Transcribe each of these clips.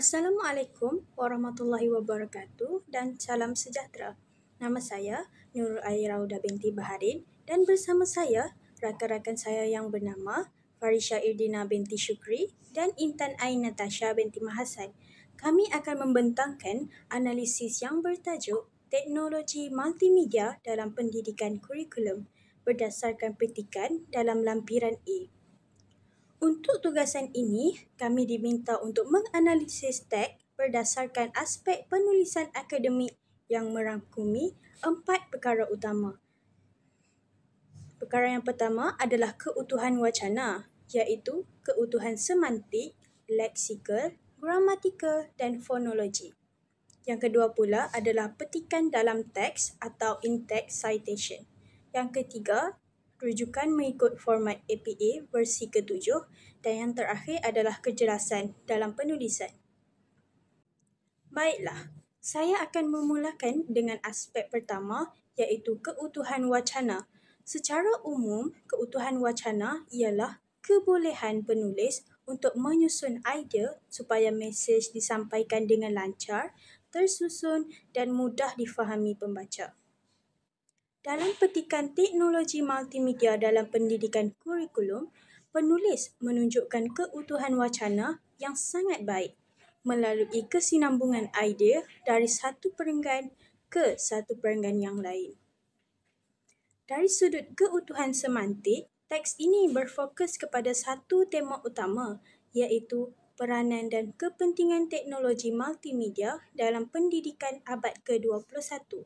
Assalamualaikum warahmatullahi wabarakatuh dan salam sejahtera. Nama saya Nurul Airauda binti Baharin dan bersama saya rakan-rakan saya yang bernama Farisha Irdina binti Syukri dan Intan Ain Natasha binti Mahasan. Kami akan membentangkan analisis yang bertajuk Teknologi Multimedia dalam Pendidikan Kurikulum berdasarkan petikan dalam lampiran A. Untuk tugasan ini, kami diminta untuk menganalisis teks berdasarkan aspek penulisan akademik yang merangkumi 4 perkara utama. Perkara yang pertama adalah keutuhan wacana, iaitu keutuhan semantik, leksikal, gramatikal dan fonologi. Yang kedua pula adalah petikan dalam teks atau in-text citation. Yang ketiga, rujukan mengikut format APA versi ke-7 dan yang terakhir adalah kejelasan dalam penulisan. Baiklah, saya akan memulakan dengan aspek pertama iaitu keutuhan wacana. Secara umum, keutuhan wacana ialah kebolehan penulis untuk menyusun idea supaya mesej disampaikan dengan lancar, tersusun dan mudah difahami pembaca. Dalam petikan teknologi multimedia dalam pendidikan kurikulum, penulis menunjukkan keutuhan wacana yang sangat baik melalui kesinambungan idea dari satu perenggan ke satu perenggan yang lain. Dari sudut keutuhan semantik, teks ini berfokus kepada satu tema utama iaitu peranan dan kepentingan teknologi multimedia dalam pendidikan abad ke-21.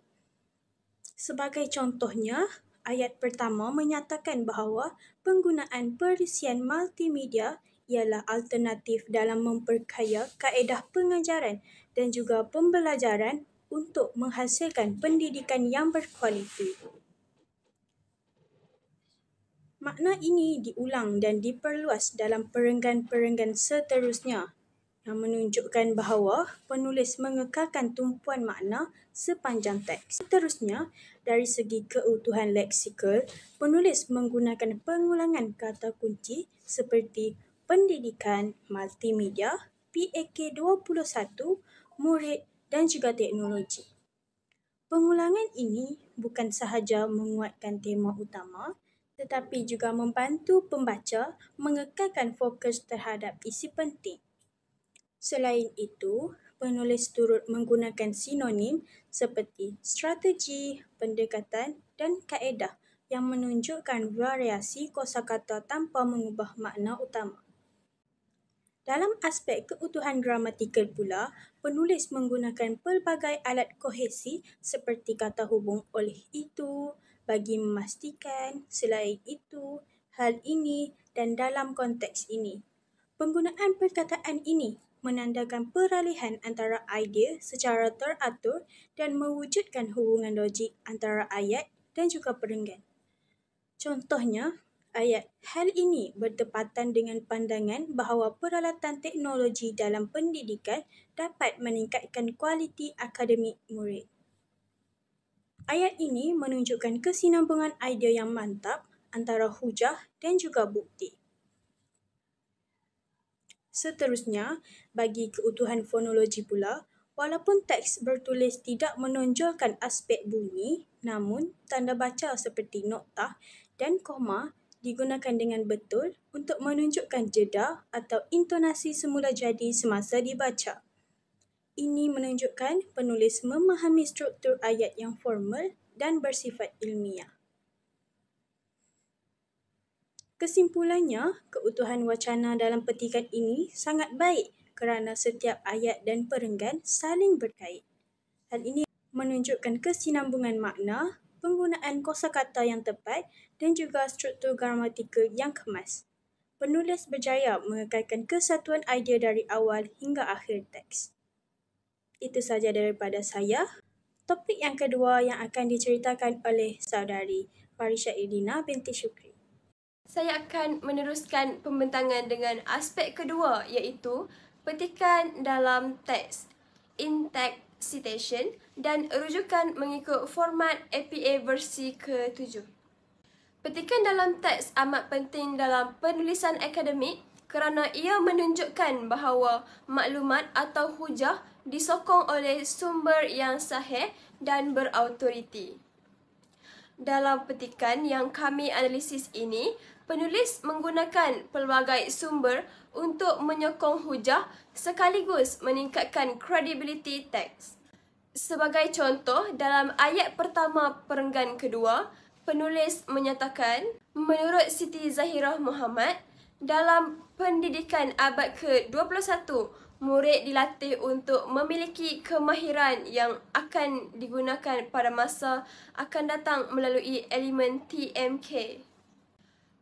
Sebagai contohnya, ayat pertama menyatakan bahawa penggunaan perisian multimedia ialah alternatif dalam memperkaya kaedah pengajaran dan juga pembelajaran untuk menghasilkan pendidikan yang berkualiti. Makna ini diulang dan diperluas dalam perenggan-perenggan seterusnya yang menunjukkan bahawa penulis mengekalkan tumpuan makna sepanjang teks. Seterusnya, dari segi keutuhan leksikal, penulis menggunakan pengulangan kata kunci seperti pendidikan, multimedia, PAK 21, murid dan juga teknologi. Pengulangan ini bukan sahaja menguatkan tema utama, tetapi juga membantu pembaca mengekalkan fokus terhadap isi penting. Selain itu, penulis turut menggunakan sinonim seperti strategi, pendekatan dan kaedah yang menunjukkan variasi kosakata tanpa mengubah makna utama. Dalam aspek keutuhan gramatikal pula, penulis menggunakan pelbagai alat kohesi seperti kata hubung oleh itu, bagi memastikan, selain itu, hal ini dan dalam konteks ini. Penggunaan perkataan ini menandakan peralihan antara idea secara teratur dan mewujudkan hubungan logik antara ayat dan juga perenggan. Contohnya, ayat hal ini bertepatan dengan pandangan bahawa peralatan teknologi dalam pendidikan dapat meningkatkan kualiti akademik murid. Ayat ini menunjukkan kesinambungan idea yang mantap antara hujah dan juga bukti. Seterusnya, bagi keutuhan fonologi pula, walaupun teks bertulis tidak menonjolkan aspek bunyi, namun tanda baca seperti noktah dan koma digunakan dengan betul untuk menunjukkan jeda atau intonasi semula jadi semasa dibaca. Ini menunjukkan penulis memahami struktur ayat yang formal dan bersifat ilmiah. Kesimpulannya, keutuhan wacana dalam petikan ini sangat baik kerana setiap ayat dan perenggan saling berkait. Hal ini menunjukkan kesinambungan makna, penggunaan kosakata yang tepat dan juga struktur gramatikal yang kemas. Penulis berjaya mengekalkan kesatuan idea dari awal hingga akhir teks. Itu sahaja daripada saya. Topik yang kedua yang akan diceritakan oleh saudari Farisha Irdina binti Syukri. Saya akan meneruskan pembentangan dengan aspek kedua iaitu petikan dalam teks, in-text citation dan rujukan mengikut format APA versi ke-7. Petikan dalam teks amat penting dalam penulisan akademik kerana ia menunjukkan bahawa maklumat atau hujah disokong oleh sumber yang sahih dan berautoriti. Dalam petikan yang kami analisis ini, penulis menggunakan pelbagai sumber untuk menyokong hujah sekaligus meningkatkan kredibiliti teks. Sebagai contoh, dalam ayat pertama perenggan kedua, penulis menyatakan, menurut Siti Zahirah Muhammad, dalam pendidikan abad ke-21, murid dilatih untuk memiliki kemahiran yang akan digunakan pada masa akan datang melalui elemen TMK.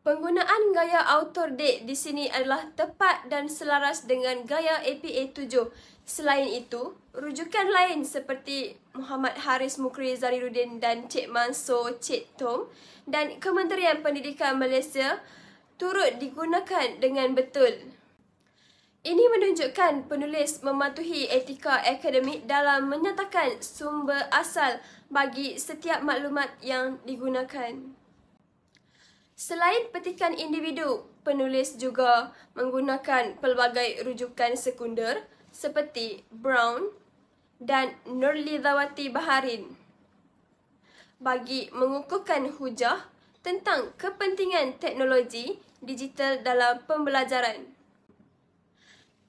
Penggunaan gaya author date di sini adalah tepat dan selaras dengan gaya APA 7. Selain itu, rujukan lain seperti Muhammad Haris Mukri Zariruddin dan Cik Mansur Cik Tom dan Kementerian Pendidikan Malaysia turut digunakan dengan betul. Ini menunjukkan penulis mematuhi etika akademik dalam menyatakan sumber asal bagi setiap maklumat yang digunakan. Selain petikan individu, penulis juga menggunakan pelbagai rujukan sekunder seperti Brown dan Nurlizawati Baharin bagi mengukuhkan hujah tentang kepentingan teknologi digital dalam pembelajaran.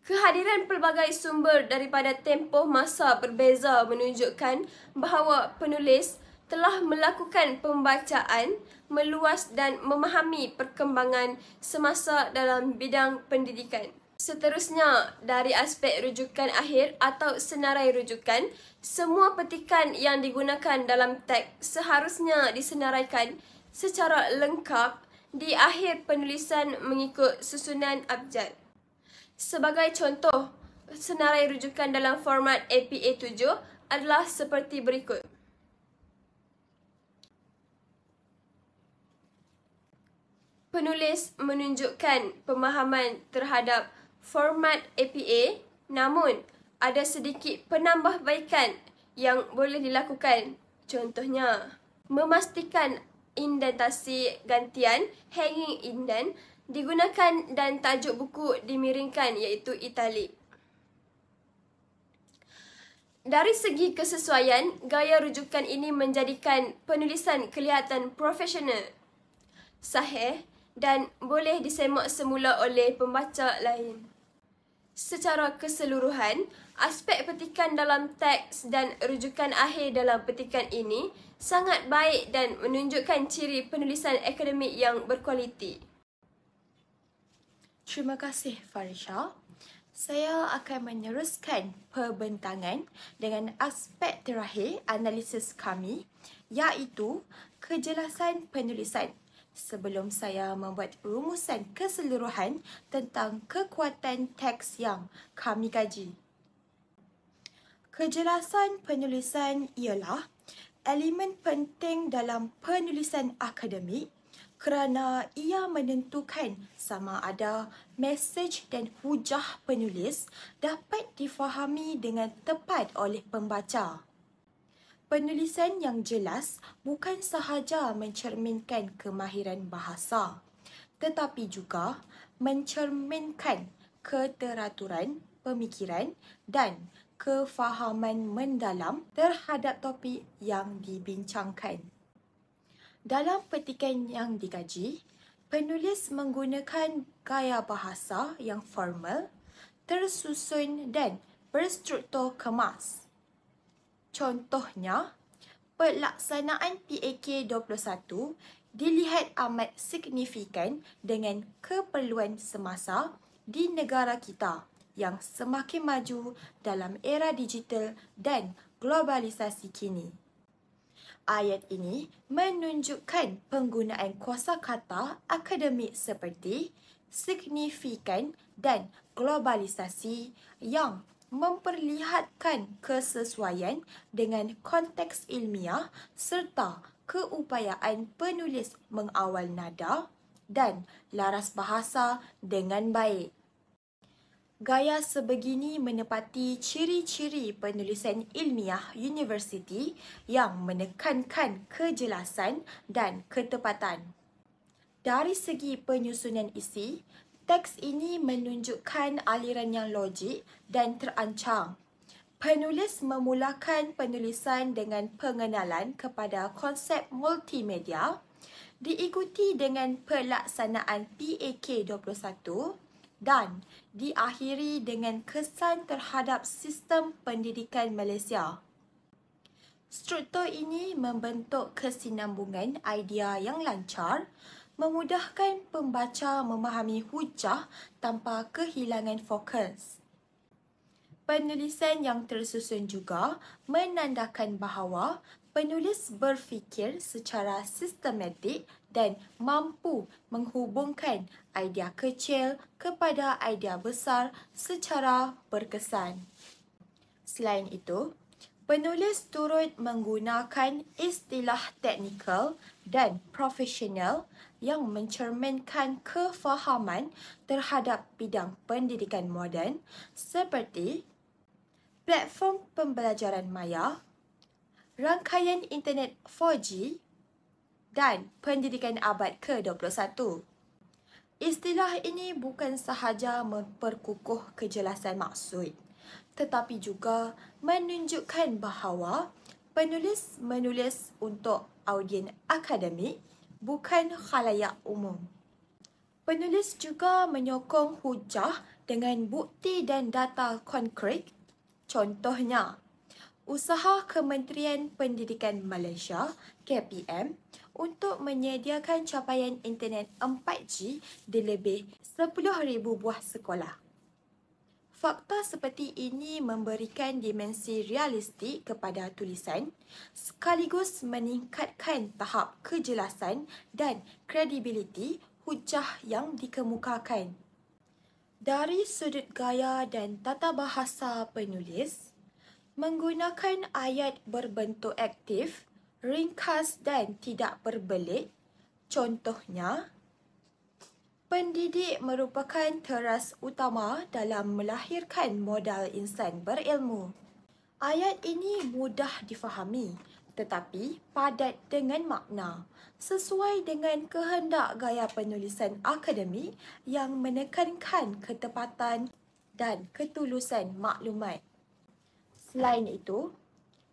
Kehadiran pelbagai sumber daripada tempoh masa berbeza menunjukkan bahawa penulis telah melakukan pembacaan meluas dan memahami perkembangan semasa dalam bidang pendidikan. Seterusnya, dari aspek rujukan akhir atau senarai rujukan, semua petikan yang digunakan dalam teks seharusnya disenaraikan secara lengkap di akhir penulisan mengikut susunan abjad. Sebagai contoh, senarai rujukan dalam format APA 7 adalah seperti berikut. Penulis menunjukkan pemahaman terhadap format APA, namun ada sedikit penambahbaikan yang boleh dilakukan. Contohnya, memastikan indentasi gantian hanging indent digunakan dan tajuk buku dimiringkan iaitu italik. Dari segi kesesuaian, gaya rujukan ini menjadikan penulisan kelihatan profesional, sahih dan boleh disemak semula oleh pembaca lain. Secara keseluruhan, aspek petikan dalam teks dan rujukan akhir dalam petikan ini sangat baik dan menunjukkan ciri penulisan akademik yang berkualiti. Terima kasih Farisha. Saya akan meneruskan perbentangan dengan aspek terakhir analisis kami iaitu kejelasan penulisan sebelum saya membuat rumusan keseluruhan tentang kekuatan teks yang kami kaji. Kejelasan penulisan ialah elemen penting dalam penulisan akademik kerana ia menentukan sama ada mesej dan hujah penulis dapat difahami dengan tepat oleh pembaca. Penulisan yang jelas bukan sahaja mencerminkan kemahiran bahasa, tetapi juga mencerminkan keteraturan pemikiran dan kefahaman mendalam terhadap topik yang dibincangkan. Dalam petikan yang dikaji, penulis menggunakan gaya bahasa yang formal, tersusun dan berstruktur kemas. Contohnya, pelaksanaan PAK 21 dilihat amat signifikan dengan keperluan semasa di negara kita yang semakin maju dalam era digital dan globalisasi kini. Ayat ini menunjukkan penggunaan kosakata akademik seperti signifikan dan globalisasi yang memperlihatkan kesesuaian dengan konteks ilmiah serta keupayaan penulis mengawal nada dan laras bahasa dengan baik. Gaya sebegini menepati ciri-ciri penulisan ilmiah universiti yang menekankan kejelasan dan ketepatan. Dari segi penyusunan isi, teks ini menunjukkan aliran yang logik dan terancang. Penulis memulakan penulisan dengan pengenalan kepada konsep multimedia, diikuti dengan pelaksanaan PAK 21 dan diakhiri dengan kesan terhadap sistem pendidikan Malaysia. Struktur ini membentuk kesinambungan idea yang lancar, memudahkan pembaca memahami hujah tanpa kehilangan fokus. Penulisan yang tersusun juga menandakan bahawa penulis berfikir secara sistematik dan mampu menghubungkan idea kecil kepada idea besar secara berkesan. Selain itu, penulis turut menggunakan istilah teknikal dan profesional yang mencerminkan kefahaman terhadap bidang pendidikan moden seperti platform pembelajaran maya, rangkaian internet 4G dan pendidikan abad ke-21. Istilah ini bukan sahaja memperkukuh kejelasan maksud, tetapi juga menunjukkan bahawa penulis menulis untuk audien akademik, bukan khalayak umum. Penulis juga menyokong hujah dengan bukti dan data konkret. Contohnya, usaha Kementerian Pendidikan Malaysia (KPM) untuk menyediakan capaian internet 4G di lebih 10,000 buah sekolah. Fakta seperti ini memberikan dimensi realistik kepada tulisan sekaligus meningkatkan tahap kejelasan dan kredibiliti hujah yang dikemukakan. Dari sudut gaya dan tata bahasa penulis, menggunakan ayat berbentuk aktif, ringkas dan tidak berbelit. Contohnya, pendidik merupakan teras utama dalam melahirkan modal insan berilmu. Ayat ini mudah difahami, tetapi padat dengan makna, sesuai dengan kehendak gaya penulisan akademik yang menekankan ketepatan dan ketulusan maklumat. Selain itu,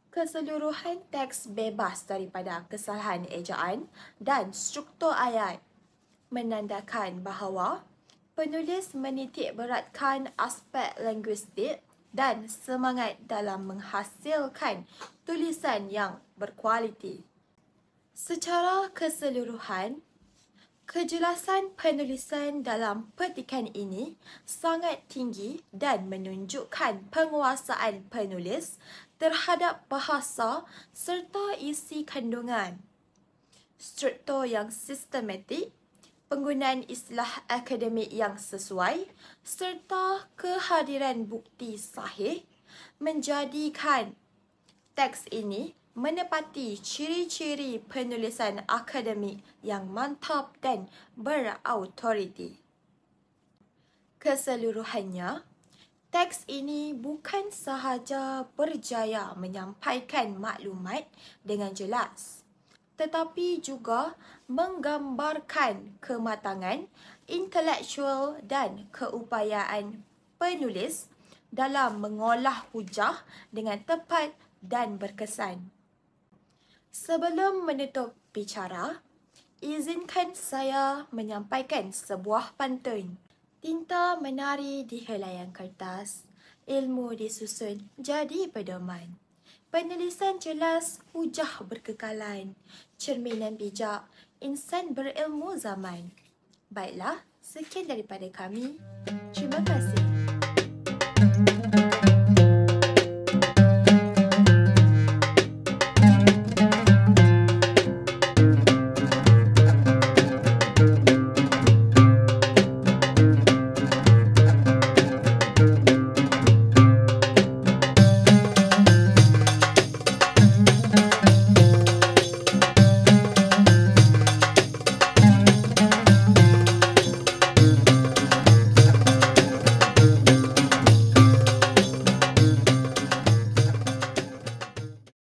keseluruhan teks bebas daripada kesalahan ejaan dan struktur ayat, menandakan bahawa penulis menitik beratkan aspek linguistik dan semangat dalam menghasilkan tulisan yang berkualiti. Secara keseluruhan, kejelasan penulisan dalam petikan ini sangat tinggi dan menunjukkan penguasaan penulis terhadap bahasa serta isi kandungan. Struktur yang sistematik, penggunaan istilah akademik yang sesuai, serta kehadiran bukti sahih menjadikan teks ini menepati ciri-ciri penulisan akademik yang mantap dan berautoriti. Keseluruhannya, teks ini bukan sahaja berjaya menyampaikan maklumat dengan jelas, tetapi juga menggambarkan kematangan intelektual dan keupayaan penulis dalam mengolah hujah dengan tepat dan berkesan. Sebelum menutup bicara, izinkan saya menyampaikan sebuah pantun. Tinta menari di helaian kertas, ilmu disusun jadi pedoman. Penulisan jelas, hujah berkekalan, cerminan bijak, insan berilmu zaman. Baiklah, sekian daripada kami. Terima kasih.